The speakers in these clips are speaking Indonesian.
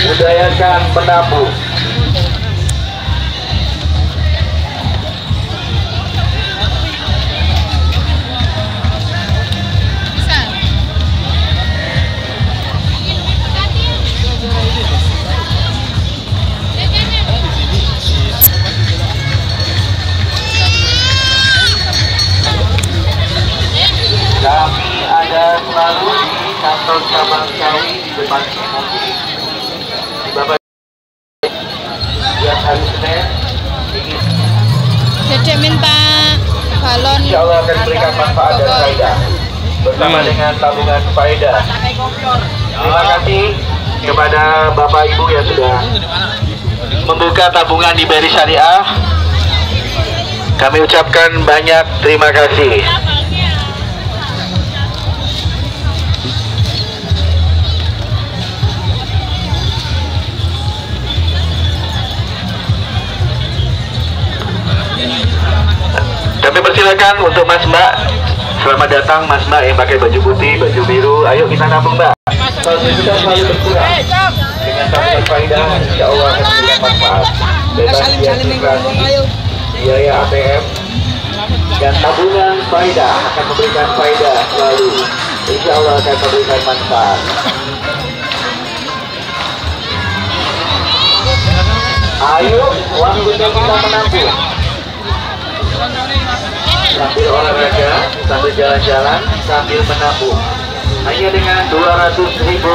budayakan menabung. Kami ada selalu di kantor cabang Ciawi di depan mobil. Di Bapak yang hari Senin ingin Dede minta balon. Insya Allah akan berikan manfaat dan faedah bersama dengan tabungan faedah. Terima kasih kepada Bapak Ibu yang sudah membuka tabungan di BRI Syariah. Kami ucapkan banyak terima kasih. Kami persilakan untuk Mas Mbak. Selamat datang Mas Mbak yang pakai baju putih, baju biru. Ayo kita nabung Mbak. Kalau kita selalu berkurang dengan tabungan faedah, insya Allah akan memberikan manfaat. Bebas biaya ATM dan tabungan faedah akan memberikan faedah selalu. Insya Allah akan memberikan manfaat. Ayo, waktunya kita menabung. Sambil olahraga, sambil jalan-jalan, sambil menabung. Hanya dengan Rp200.000.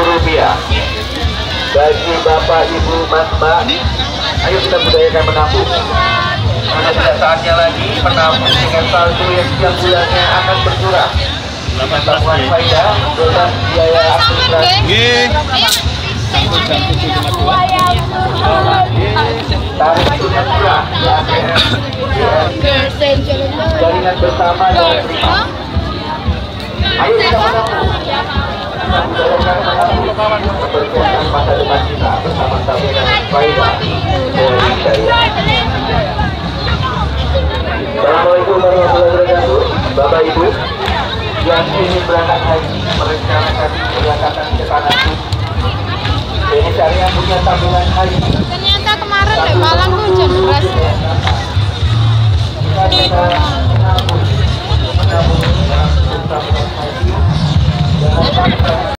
Bagi Bapak, Ibu, Mas, Mbak, ayo kita budayakan menabung. Karena tidak saatnya lagi menabung dengan saldo yang setiap bulannya akan berkurang. Dengan tabungan faedah, bebas biaya administrasi. Tarif tunai murah di ATM, jaringan bersama dan prima. Ayo kita menabung. Budayakan menabung, mempersiapkan masa depan kita bersama tabungan faedah BRI Syariah. Assalamualaikum warahmatullahi wabarakatuh. Bapak Ibu yang ingin berangkat haji, merencanakan keberangkatan ke tanah suci, BRI Syariah punya tabungan haji